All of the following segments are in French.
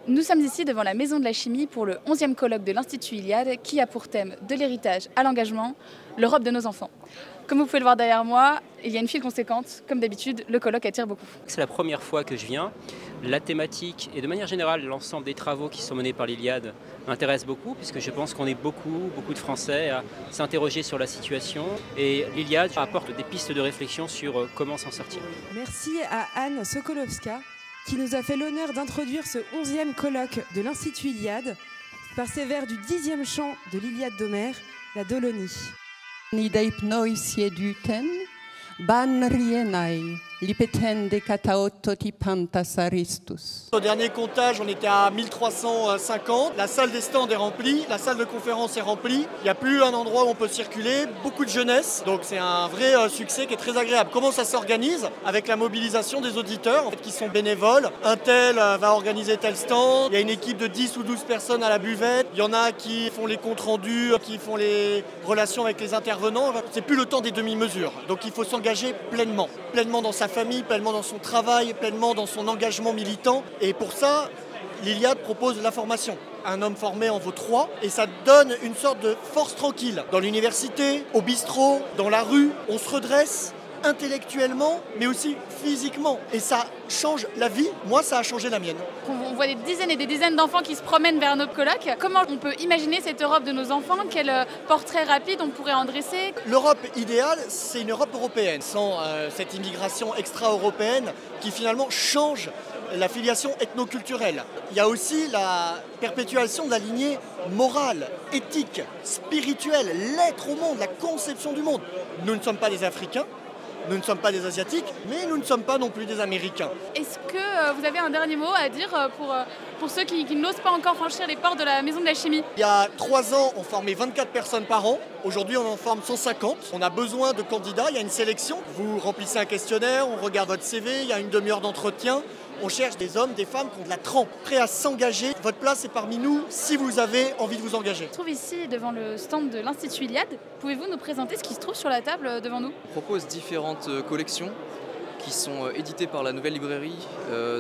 Nous sommes ici devant la Maison de la Chimie pour le 11e colloque de l'Institut Iliade qui a pour thème de l'héritage à l'engagement, l'Europe de nos enfants. Comme vous pouvez le voir derrière moi, il y a une file conséquente. Comme d'habitude, le colloque attire beaucoup. C'est la première fois que je viens. La thématique et de manière générale l'ensemble des travaux qui sont menés par l'Iliade m'intéressent beaucoup puisque je pense qu'on est beaucoup de Français à s'interroger sur la situation et l'Iliade apporte des pistes de réflexion sur comment s'en sortir. Merci à Anne Sokolowska qui nous a fait l'honneur d'introduire ce 11e colloque de l'Institut Iliade par ses vers du 10e chant de l'Iliade d'Homère, la Dolonie. Nideip noi sieduten, ban rienai, lipeten de kataototi pantas aristus. Au dernier comptage, on était à 1350. La salle des stands est remplie, la salle de conférence est remplie. Il n'y a plus un endroit où on peut circuler, beaucoup de jeunesse. Donc c'est un vrai succès qui est très agréable. Comment ça s'organise? Avec la mobilisation des auditeurs qui sont bénévoles. Un tel va organiser tel stand. Il y a une équipe de 10 ou 12 personnes à la buvette. Il y en a qui font les comptes rendus, qui font les relations avec les intervenants. C'est plus le temps des demi-mesures. Donc il faut s'engager pleinement. Pleinement dans sa famille, pleinement dans son travail, pleinement dans son engagement militant. Et pour ça, l'Iliade propose la formation. Un homme formé en vaut 3 et ça donne une sorte de force tranquille. Dans l'université, au bistrot, dans la rue, on se redresse intellectuellement, mais aussi physiquement. Et ça change la vie. Moi, ça a changé la mienne. On voit des dizaines et des dizaines d'enfants qui se promènent vers nos colloques. Comment on peut imaginer cette Europe de nos enfants? Quel portrait rapide on pourrait en dresser? L'Europe idéale, c'est une Europe européenne, sans cette immigration extra-européenne qui finalement change la filiation ethno-culturelle. Il y a aussi la perpétuation de la lignée morale, éthique, spirituelle, l'être au monde, la conception du monde. Nous ne sommes pas des Africains. Nous ne sommes pas des Asiatiques, mais nous ne sommes pas non plus des Américains. Est-ce que vous avez un dernier mot à dire pour ceux qui n'osent pas encore franchir les portes de la Maison de la Chimie? Il y a 3 ans, on formait 24 personnes par an. Aujourd'hui, on en forme 150. On a besoin de candidats, il y a une sélection. Vous remplissez un questionnaire, on regarde votre CV, il y a une demi-heure d'entretien. On cherche des hommes, des femmes qui ont de la trempe, prêts à s'engager. Votre place est parmi nous si vous avez envie de vous engager. On se trouve ici devant le stand de l'Institut Iliade. Pouvez-vous nous présenter ce qui se trouve sur la table devant nous? On propose différentes collections qui sont éditées par la Nouvelle Librairie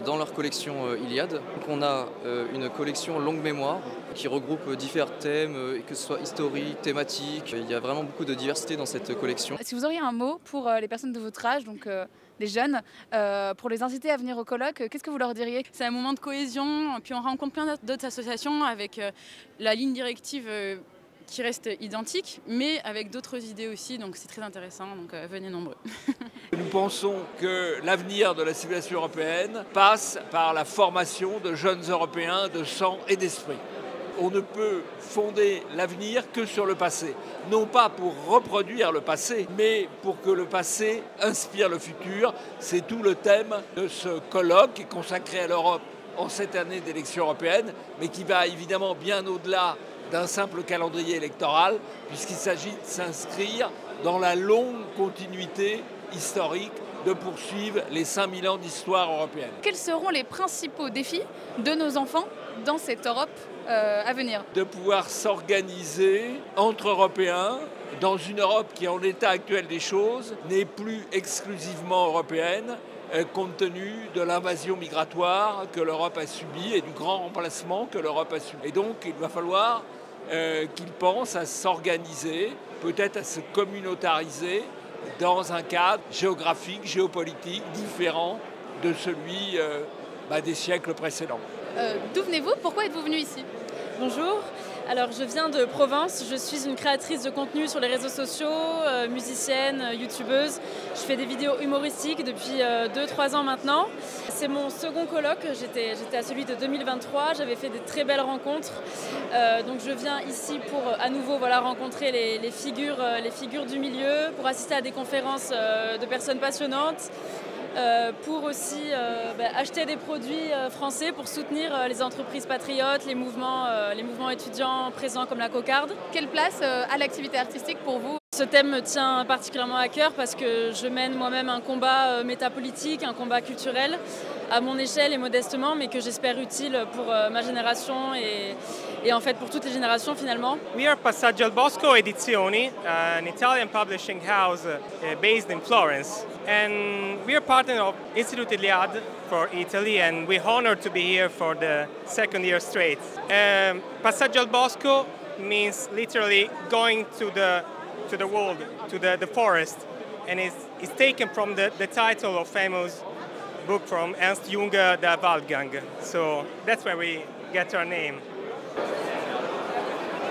dans leur collection Iliade. Donc on a une collection longue mémoire qui regroupe divers thèmes, que ce soit historiques, thématiques. Il y a vraiment beaucoup de diversité dans cette collection. Si vous auriez un mot pour les personnes de votre âge, donc des jeunes, pour les inciter à venir au colloque, qu'est-ce que vous leur diriez? C'est un moment de cohésion, puis on rencontre plein d'autres associations avec la ligne directive qui reste identique, mais avec d'autres idées aussi, donc c'est très intéressant, donc venez nombreux. Nous pensons que l'avenir de la civilisation européenne passe par la formation de jeunes Européens de sang et d'esprit. On ne peut fonder l'avenir que sur le passé. Non pas pour reproduire le passé, mais pour que le passé inspire le futur. C'est tout le thème de ce colloque qui est consacré à l'Europe en cette année d'élection européenne, mais qui va évidemment bien au-delà d'un simple calendrier électoral, puisqu'il s'agit de s'inscrire dans la longue continuité historique de poursuivre les 5000 ans d'histoire européenne. Quels seront les principaux défis de nos enfants dans cette Europe à venir? De pouvoir s'organiser entre Européens dans une Europe qui, en l'état actuel des choses, n'est plus exclusivement européenne, compte tenu de l'invasion migratoire que l'Europe a subie et du grand remplacement que l'Europe a subi. Et donc, il va falloir qu'ils pensent à s'organiser, peut-être à se communautariser dans un cadre géographique, géopolitique différent de celui des siècles précédents. D'où venez-vous? Pourquoi êtes-vous venu ici? Bonjour, alors je viens de Provence, je suis une créatrice de contenu sur les réseaux sociaux, musicienne, youtubeuse. Je fais des vidéos humoristiques depuis 2-3 ans maintenant. C'est mon second colloque, j'étais à celui de 2023, j'avais fait des très belles rencontres. Donc je viens ici pour à nouveau rencontrer les figures du milieu, pour assister à des conférences de personnes passionnantes. Pour aussi acheter des produits français pour soutenir les entreprises patriotes, les mouvements étudiants présents comme la Cocarde. Quelle place a l'activité artistique pour vous? Ce thème me tient particulièrement à cœur parce que je mène moi-même un combat métapolitique, un combat culturel. à mon échelle et modestement, mais que j'espère utile pour ma génération et en fait pour toutes les générations finalement. We are Passaggio al Bosco Edizioni, an Italian publishing house based in Florence. And we are partner of Institute Iliad for Italy, and we're honored to be here for the second year straight. Passaggio al Bosco means literally going to the world, to the forest, and it's taken from the title of famous book from Ernst Junger, Der Waldgang. So that's where we get our name.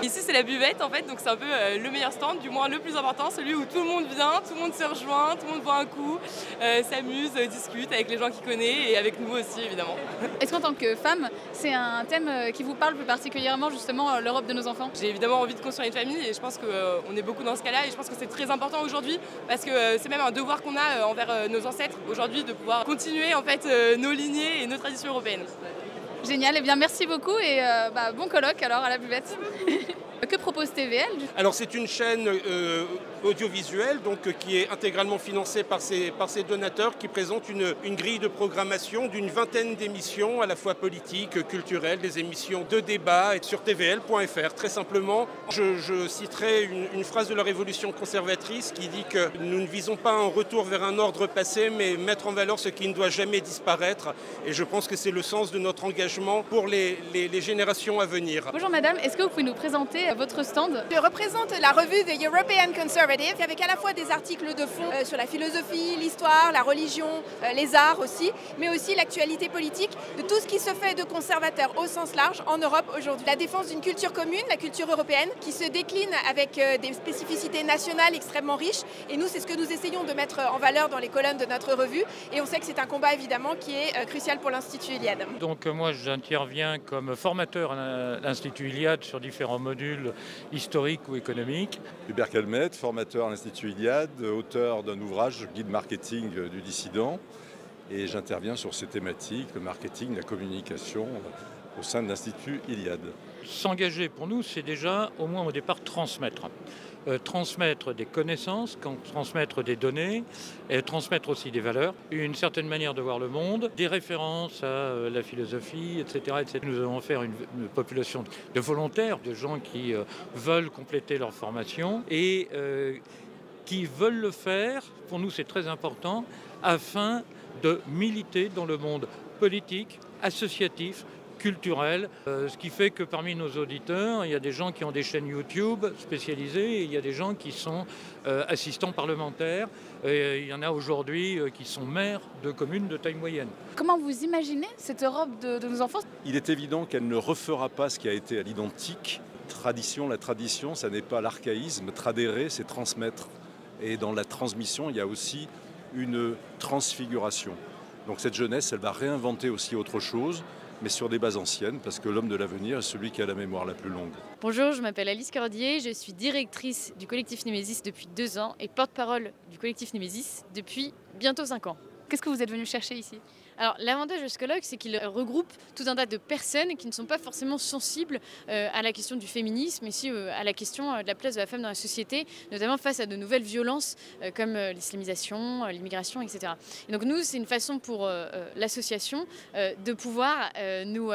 Ici c'est la buvette en fait, donc c'est un peu le meilleur stand, du moins le plus important, celui où tout le monde vient, tout le monde se rejoint, tout le monde boit un coup, s'amuse, discute avec les gens qu'il connaît et avec nous aussi évidemment. Est-ce qu'en tant que femme, c'est un thème qui vous parle plus particulièrement, justement, l'Europe de nos enfants? J'ai évidemment envie de construire une famille et je pense qu'on est beaucoup dans ce cas-là et je pense que c'est très important aujourd'hui parce que c'est même un devoir qu'on a envers nos ancêtres aujourd'hui de pouvoir continuer en fait nos lignées et nos traditions européennes. Génial, et bien merci beaucoup et bon colloque alors à la buvette. Que propose TVL? Alors c'est une chaîne audiovisuelle donc, qui est intégralement financée par ses donateurs qui présente une grille de programmation d'une vingtaine d'émissions à la fois politiques, culturelles, des émissions de débat sur tvl.fr. Très simplement, je citerai une phrase de la Révolution conservatrice qui dit que nous ne visons pas un retour vers un ordre passé mais mettre en valeur ce qui ne doit jamais disparaître et je pense que c'est le sens de notre engagement pour les générations à venir. Bonjour madame, est-ce que vous pouvez nous présenter votre stand? Je représente la revue The European Conservative avec à la fois des articles de fond sur la philosophie, l'histoire, la religion, les arts aussi, mais aussi l'actualité politique de tout ce qui se fait de conservateur au sens large en Europe aujourd'hui. La défense d'une culture commune, la culture européenne, qui se décline avec des spécificités nationales extrêmement riches et nous c'est ce que nous essayons de mettre en valeur dans les colonnes de notre revue et on sait que c'est un combat évidemment qui est crucial pour l'Institut Iliad. Donc moi j'interviens comme formateur à l'Institut Iliad sur différents modules historiques ou économiques. Hubert Calmette, formateur à l'Institut Iliad, auteur d'un ouvrage, Guide marketing du dissident. Et j'interviens sur ces thématiques, le marketing, la communication, au sein de l'Institut Iliad. S'engager pour nous, c'est déjà au moins au départ transmettre. Transmettre des connaissances, transmettre des données, et transmettre aussi des valeurs, une certaine manière de voir le monde, des références à la philosophie, etc., etc. Nous allons faire une population de volontaires, de gens qui veulent compléter leur formation et qui veulent le faire, pour nous c'est très important, afin de militer dans le monde politique, associatif, culturel, ce qui fait que parmi nos auditeurs, il y a des gens qui ont des chaînes YouTube spécialisées et il y a des gens qui sont assistants parlementaires et il y en a aujourd'hui qui sont maires de communes de taille moyenne. Comment vous imaginez cette Europe de nos enfants? Il est évident qu'elle ne refera pas ce qui a été à l'identique. La tradition, ça n'est pas l'archaïsme. Tradérer, c'est transmettre. Et dans la transmission, il y a aussi une transfiguration. Donc cette jeunesse, elle va réinventer aussi autre chose, mais sur des bases anciennes, parce que l'homme de l'avenir est celui qui a la mémoire la plus longue. Bonjour, je m'appelle Alice Cordier, je suis directrice du collectif Némésis depuis 2 ans et porte-parole du collectif Némésis depuis bientôt 5 ans. Qu'est-ce que vous êtes venu chercher ici? Alors l'avantage de ce colloque, c'est qu'il regroupe tout un tas de personnes qui ne sont pas forcément sensibles à la question du féminisme, mais aussi à la question de la place de la femme dans la société, notamment face à de nouvelles violences comme l'islamisation, l'immigration, etc. Et donc nous, c'est une façon pour l'association de pouvoir nous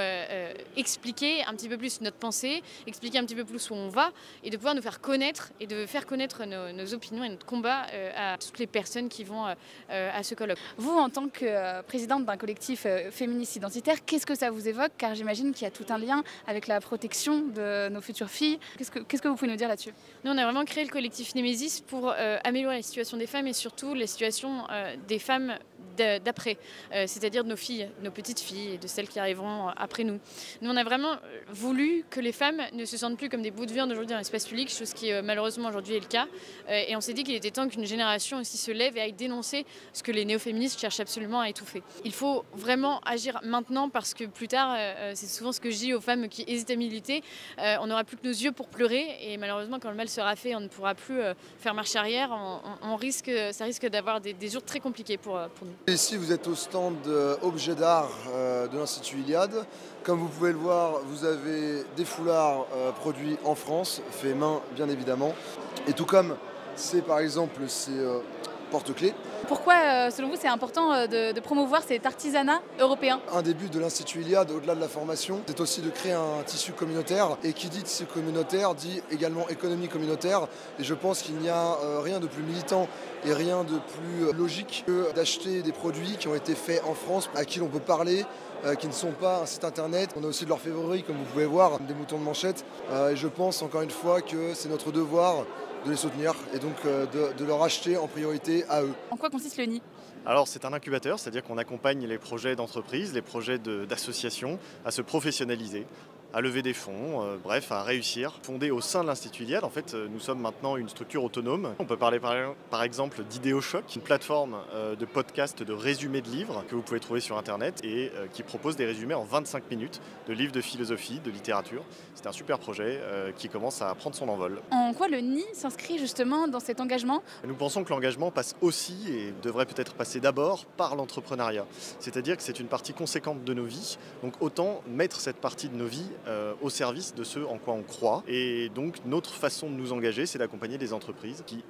expliquer un petit peu plus notre pensée, expliquer un petit peu plus où on va, et de pouvoir nous faire connaître et de faire connaître nos opinions et notre combat à toutes les personnes qui vont à ce colloque. Vous, en tant que présidente d'un collectif féministe identitaire, qu'est-ce que ça vous évoque? Car j'imagine qu'il y a tout un lien avec la protection de nos futures filles. Qu'est-ce que vous pouvez nous dire là-dessus? Nous, on a vraiment créé le collectif Némésis pour améliorer la situation des femmes et surtout la situation des femmes d'après, c'est-à-dire de nos filles, nos petites filles et de celles qui arriveront après nous. Nous, on a vraiment voulu que les femmes ne se sentent plus comme des bouts de viande aujourd'hui dans l'espace public, chose qui malheureusement aujourd'hui est le cas. Et on s'est dit qu'il était temps qu'une génération aussi se lève et aille dénoncer ce que les néo-féministes cherchent absolument à étouffer. Il faut vraiment agir maintenant parce que plus tard, c'est souvent ce que je dis aux femmes qui hésitent à militer, on n'aura plus que nos yeux pour pleurer et malheureusement quand le mal sera fait, on ne pourra plus faire marche arrière, ça risque d'avoir des jours très compliqués pour nous. Ici, vous êtes au stand Objets d'art de l'Institut Iliad. Comme vous pouvez le voir, vous avez des foulards produits en France, faits main bien évidemment. Et tout comme c'est par exemple ces porte-clés. Pourquoi, selon vous, c'est important de promouvoir cet artisanat européen? Un des buts de l'Institut Iliade, au-delà de la formation, c'est aussi de créer un tissu communautaire. Et qui dit tissu communautaire dit également économie communautaire. Et je pense qu'il n'y a rien de plus militant et rien de plus logique que d'acheter des produits qui ont été faits en France, à qui l'on peut parler, qui ne sont pas un site internet. On a aussi de l'orfèvrerie, comme vous pouvez voir, des moutons de manchette. Et je pense encore une fois que c'est notre devoir de les soutenir et donc de leur acheter en priorité à eux. En quoi consiste le nid? Alors c'est un incubateur, c'est-à-dire qu'on accompagne les projets d'entreprise, les projets d'associations à se professionnaliser, à lever des fonds, bref, à réussir. Fondé au sein de l'Institut Iliade, en fait, nous sommes maintenant une structure autonome. On peut parler par exemple d'Idéochoc, une plateforme de podcast, de résumés de livres que vous pouvez trouver sur Internet et qui propose des résumés en 25 minutes de livres de philosophie, de littérature. C'est un super projet qui commence à prendre son envol. En quoi le nid s'inscrit justement dans cet engagement? Nous pensons que l'engagement passe aussi, et devrait peut-être passer d'abord, par l'entrepreneuriat. C'est-à-dire que c'est une partie conséquente de nos vies, donc autant mettre cette partie de nos vies au service de ce en quoi on croit. Et donc notre façon de nous engager, c'est d'accompagner des entreprises qui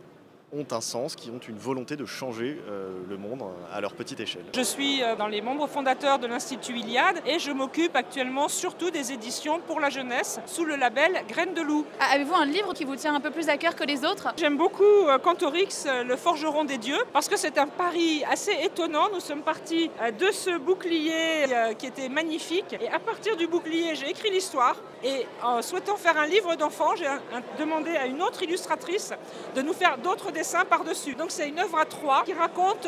ont un sens, qui ont une volonté de changer le monde à leur petite échelle. Je suis dans les membres fondateurs de l'Institut Iliade et je m'occupe actuellement surtout des éditions pour la jeunesse sous le label Graines de loup. Avez-vous un livre qui vous tient un peu plus à cœur que les autres? J'aime beaucoup Cantorix, le forgeron des dieux, parce que c'est un pari assez étonnant. Nous sommes partis de ce bouclier qui était magnifique et à partir du bouclier, j'ai écrit l'histoire. Et en souhaitant faire un livre d'enfants, j'ai demandé à une autre illustratrice de nous faire d'autres dessins par-dessus. Donc c'est une œuvre à 3 qui raconte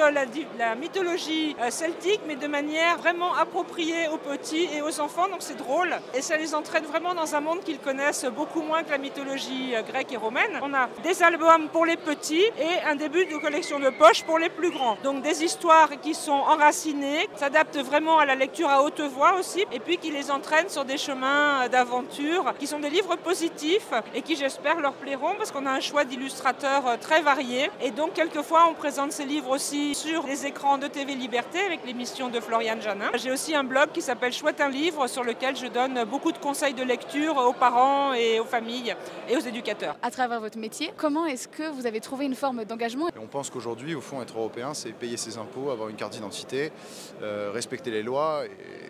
la mythologie celtique, mais de manière vraiment appropriée aux petits et aux enfants. Donc c'est drôle et ça les entraîne vraiment dans un monde qu'ils connaissent beaucoup moins que la mythologie grecque et romaine. On a des albums pour les petits et un début de collection de poche pour les plus grands. Donc des histoires qui sont enracinées, s'adaptent vraiment à la lecture à haute voix aussi, et puis qui les entraînent sur des chemins d'aventure, qui sont des livres positifs et qui j'espère leur plairont parce qu'on a un choix d'illustrateurs très variés. Et donc quelquefois on présente ces livres aussi sur les écrans de TV Liberté avec l'émission de Floriane Janin. J'ai aussi un blog qui s'appelle Chouette un livre sur lequel je donne beaucoup de conseils de lecture aux parents et aux familles et aux éducateurs. À travers votre métier, comment est-ce que vous avez trouvé une forme d'engagement? On pense qu'aujourd'hui, au fond, être européen, c'est payer ses impôts, avoir une carte d'identité, respecter les lois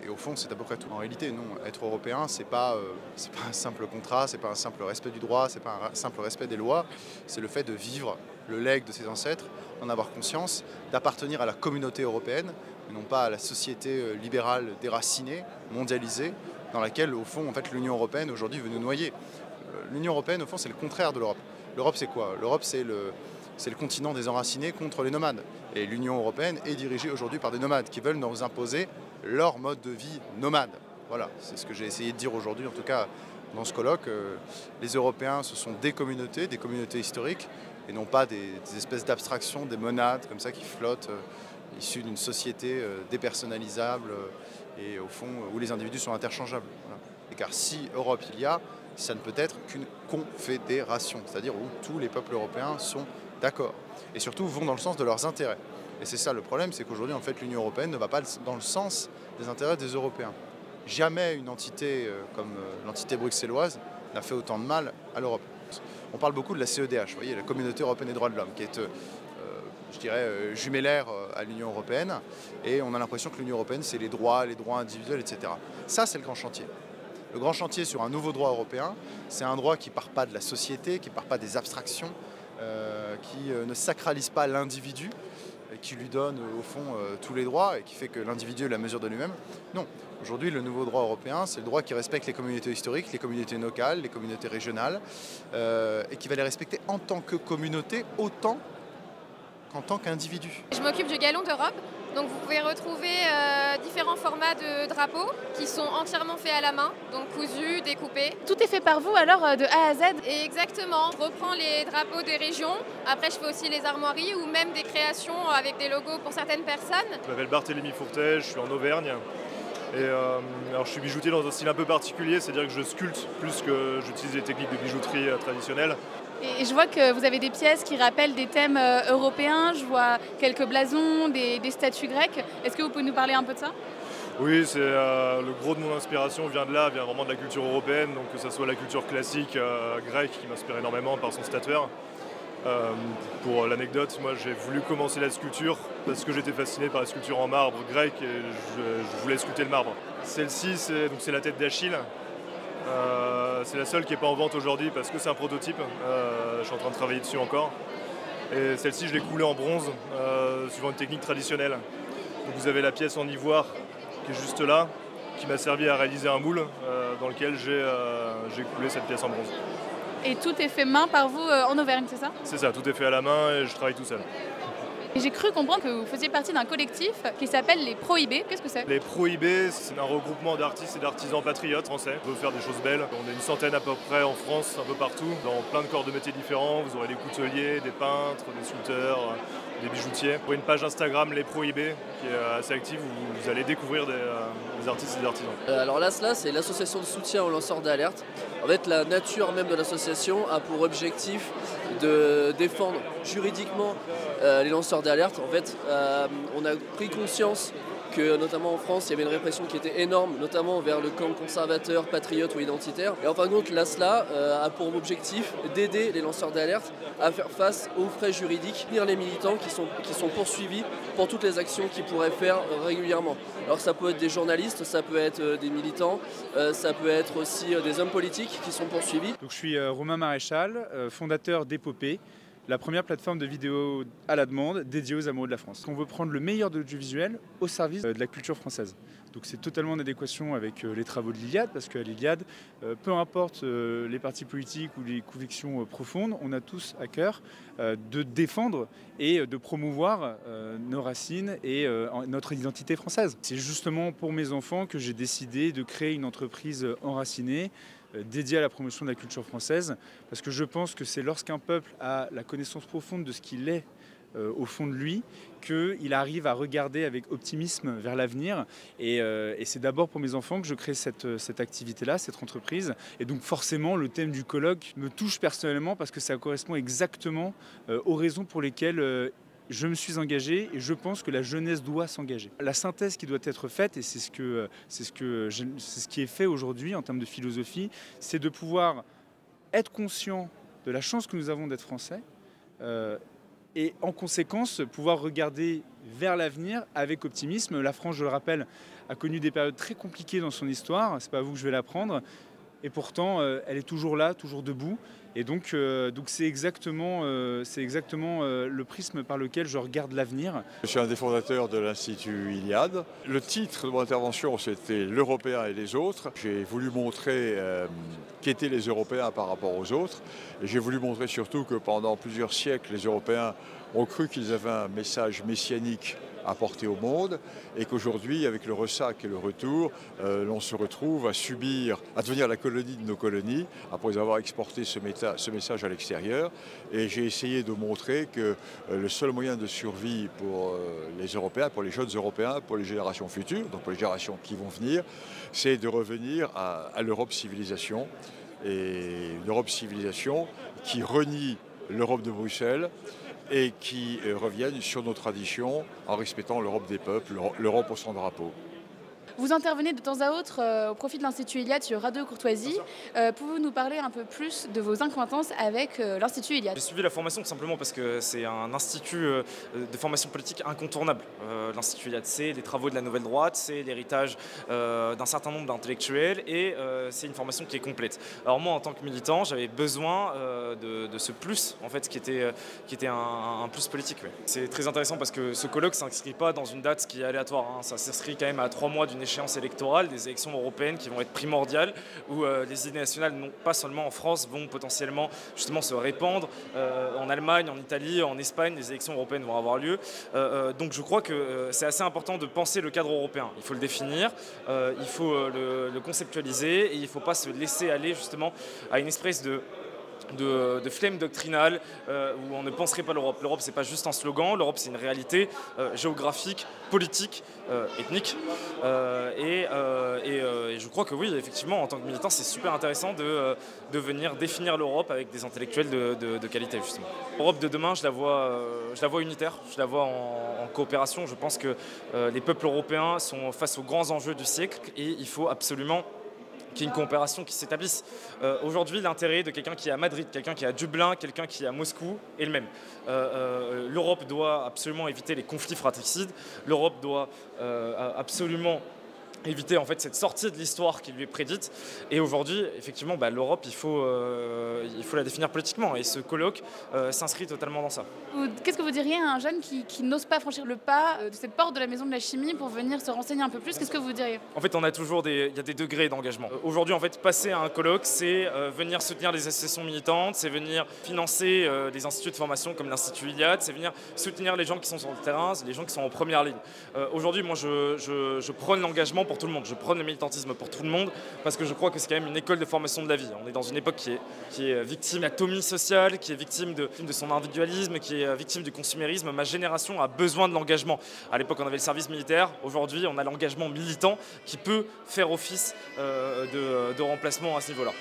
et au fond, c'est à peu près tout. En réalité, non, être européen, c'est pas un simple contrat, c'est pas un simple respect du droit, c'est pas un simple respect des lois, c'est le fait de vivre le legs de ses ancêtres, d'en avoir conscience, d'appartenir à la communauté européenne, et non pas à la société libérale déracinée, mondialisée, dans laquelle, au fond, en fait, l'Union européenne aujourd'hui veut nous noyer. L'Union européenne, au fond, c'est le contraire de l'Europe. L'Europe, c'est quoi? L'Europe, c'est le continent des enracinés contre les nomades. Et l'Union européenne est dirigée aujourd'hui par des nomades qui veulent nous imposer leur mode de vie nomade. Voilà, c'est ce que j'ai essayé de dire aujourd'hui, en tout cas dans ce colloque. Les Européens, ce sont des communautés historiques, et non pas des espèces d'abstractions, des monades comme ça qui flottent, issues d'une société dépersonnalisable et au fond où les individus sont interchangeables. Voilà. Et car si Europe il y a, ça ne peut être qu'une confédération, c'est-à-dire où tous les peuples européens sont d'accord et surtout vont dans le sens de leurs intérêts. Et c'est ça le problème, c'est qu'aujourd'hui en fait l'Union européenne ne va pas dans le sens des intérêts des Européens. Jamais une entité comme l'entité bruxelloise n'a fait autant de mal à l'Europe. On parle beaucoup de la CEDH, vous voyez, la Communauté européenne des droits de l'homme, qui est, je dirais, jumellaire à l'Union européenne, et on a l'impression que l'Union européenne, c'est les droits individuels, etc. Ça, c'est le grand chantier. Le grand chantier sur un nouveau droit européen, c'est un droit qui ne part pas de la société, qui ne part pas des abstractions, qui ne sacralise pas l'individu, qui lui donne au fond tous les droits et qui fait que l'individu est la mesure de lui-même. Non, aujourd'hui le nouveau droit européen, c'est le droit qui respecte les communautés historiques, les communautés locales, les communautés régionales, et qui va les respecter en tant que communauté autant qu'en tant qu'individu. Je m'occupe du Galon d'Europe, donc vous pouvez retrouver différents formats de drapeaux qui sont entièrement faits à la main, donc cousus, découpés. Tout est fait par vous alors de A à Z? Et exactement, je reprends les drapeaux des régions, après je fais aussi les armoiries ou même des créations avec des logos pour certaines personnes. Je m'appelle Barthélémy Fourtet, je suis en Auvergne. Et alors je suis bijoutier dans un style un peu particulier, c'est-à-dire que je sculpte plus que j'utilise les techniques de bijouterie traditionnelles. Et je vois que vous avez des pièces qui rappellent des thèmes européens, je vois quelques blasons, des statues grecques. Est-ce que vous pouvez nous parler un peu de ça? Oui, c'est le gros de mon inspiration vient de là, vient vraiment de la culture européenne, donc que ce soit la culture classique grecque qui m'inspire énormément par son statuaire, Pour l'anecdote, moi j'ai voulu commencer la sculpture parce que j'étais fasciné par la sculpture en marbre grec et je voulais sculpter le marbre. Celle-ci, c'est la tête d'Achille. C'est la seule qui n'est pas en vente aujourd'hui parce que c'est un prototype. Je suis en train de travailler dessus encore. Et celle-ci, je l'ai coulée en bronze, suivant une technique traditionnelle. Donc vous avez la pièce en ivoire qui est juste là, qui m'a servi à réaliser un moule dans lequel j'ai coulé cette pièce en bronze. Et tout est fait main par vous en Auvergne, c'est ça? C'est ça, tout est fait à la main et je travaille tout seul. Et j'ai cru comprendre que vous faisiez partie d'un collectif qui s'appelle les Prohibés. Qu'est-ce que c'est? Les Prohibés, c'est un regroupement d'artistes et d'artisans patriotes français. On veut faire des choses belles. On est une centaine à peu près en France, un peu partout, dans plein de corps de métiers différents. Vous aurez des couteliers, des peintres, des sculpteurs, des bijoutiers. Pour une page Instagram, les Prohibés, qui est assez active, où vous allez découvrir des artistes et des artisans. Alors l'ASLA, c'est l'association de soutien aux lanceurs d'alerte. En fait, la nature même de l'association a pour objectif de défendre juridiquement les lanceurs d'alerte. En fait, on a pris conscience que notamment en France, il y avait une répression qui était énorme, notamment vers le camp conservateur, patriote ou identitaire. Et en fin de compte, l'ASLA a pour objectif d'aider les lanceurs d'alerte à faire face aux frais juridiques, lire les militants qui sont poursuivis pour toutes les actions qu'ils pourraient faire régulièrement. Alors ça peut être des journalistes, ça peut être des militants, ça peut être aussi des hommes politiques qui sont poursuivis. Donc, je suis Romain Maréchal, fondateur d'Épopée, la première plateforme de vidéos à la demande dédiée aux amoureux de la France. On veut prendre le meilleur de l'audiovisuel au service de la culture française. Donc c'est totalement en adéquation avec les travaux de l'Iliade, parce qu'à l'Iliade, peu importe les partis politiques ou les convictions profondes, on a tous à cœur de défendre et de promouvoir nos racines et notre identité française. C'est justement pour mes enfants que j'ai décidé de créer une entreprise enracinée, dédié à la promotion de la culture française, parce que je pense que c'est lorsqu'un peuple a la connaissance profonde de ce qu'il est au fond de lui, qu'il arrive à regarder avec optimisme vers l'avenir. Et c'est d'abord pour mes enfants que je crée cette activité-là, cette entreprise. Et donc forcément, le thème du colloque me touche personnellement parce que ça correspond exactement aux raisons pour lesquelles je me suis engagé et je pense que la jeunesse doit s'engager. La synthèse qui doit être faite, et c'est ce qui est fait aujourd'hui en termes de philosophie, c'est de pouvoir être conscient de la chance que nous avons d'être français et en conséquence pouvoir regarder vers l'avenir avec optimisme. La France, je le rappelle, a connu des périodes très compliquées dans son histoire, c'est pas à vous que je vais l'apprendre, et pourtant elle est toujours là, toujours debout. Et donc c'est exactement le prisme par lequel je regarde l'avenir. Je suis un des fondateurs de l'Institut Iliade. Le titre de mon intervention, c'était « L'Européen et les autres ». J'ai voulu montrer qu'étaient les Européens par rapport aux autres. Et j'ai voulu montrer surtout que pendant plusieurs siècles, les Européens ont cru qu'ils avaient un message messianique à porter au monde et qu'aujourd'hui, avec le ressac et le retour, l'on se retrouve à devenir la colonie de nos colonies après avoir exporté ce message à l'extérieur. Et j'ai essayé de montrer que le seul moyen de survie pour les Européens, pour les jeunes Européens, pour les générations futures, donc pour les générations qui vont venir, c'est de revenir à l'Europe civilisation. Et une Europe civilisation qui renie l'Europe de Bruxelles et qui reviennent sur nos traditions en respectant l'Europe des peuples, l'Europe au sans drapeau. Vous intervenez de temps à autre au profit de l'Institut Iliade sur Radio Courtoisie. Pouvez-vous nous parler un peu plus de vos acquaintances avec l'Institut Iliade? J'ai suivi la formation tout simplement parce que c'est un institut de formation politique incontournable. L'Institut Iliade, c'est les travaux de la Nouvelle Droite, c'est l'héritage d'un certain nombre d'intellectuels et c'est une formation qui est complète. Alors moi, en tant que militant, j'avais besoin de ce plus, en fait, qui était un plus politique. Oui. C'est très intéressant parce que ce colloque ne s'inscrit pas dans une date qui est aléatoire. Hein. Ça s'inscrit quand même à 3 mois d'une échéance électorale, des élections européennes qui vont être primordiales, où les idées nationales, non pas seulement en France, vont potentiellement justement se répandre. En Allemagne, en Italie, en Espagne, les élections européennes vont avoir lieu. Donc je crois que c'est assez important de penser le cadre européen. Il faut le définir, il faut le conceptualiser et il ne faut pas se laisser aller justement à une espèce de flemme doctrinale où on ne penserait pas l'Europe. L'Europe, c'est pas juste un slogan, l'Europe, c'est une réalité géographique, politique, ethnique. Et je crois que oui, effectivement, en tant que militant, c'est super intéressant de venir définir l'Europe avec des intellectuels de qualité, justement. L'Europe de demain, je la vois unitaire, je la vois en coopération. Je pense que les peuples européens sont face aux grands enjeux du siècle et il faut absolument qu'il y ait une coopération qui s'établisse. Aujourd'hui, l'intérêt de quelqu'un qui est à Madrid, quelqu'un qui est à Dublin, quelqu'un qui est à Moscou est le même. L'Europe doit absolument éviter les conflits fratricides. L'Europe doit absolument éviter en fait cette sortie de l'histoire qui lui est prédite. Et aujourd'hui, effectivement, l'Europe, il faut la définir politiquement. Et ce colloque s'inscrit totalement dans ça. Qu'est-ce que vous diriez à un jeune qui n'ose pas franchir le pas de cette porte de la Maison de la Chimie pour venir se renseigner un peu plus? Qu'est-ce que vous diriez? En fait, on a toujours il y a des degrés d'engagement. Aujourd'hui, en fait, passer à un colloque, c'est venir soutenir des associations militantes, c'est venir financer des instituts de formation comme l'Institut Iliade, c'est venir soutenir les gens qui sont sur le terrain, les gens qui sont en première ligne. Aujourd'hui, moi, je prône l'engagement pour tout le monde. Je prône le militantisme pour tout le monde parce que je crois que c'est quand même une école de formation de la vie. On est dans une époque qui est victime de l'atomie sociale, qui est victime de son individualisme, qui est victime du consumérisme. Ma génération a besoin de l'engagement. À l'époque, on avait le service militaire. Aujourd'hui, on a l'engagement militant qui peut faire office de remplacement à ce niveau-là.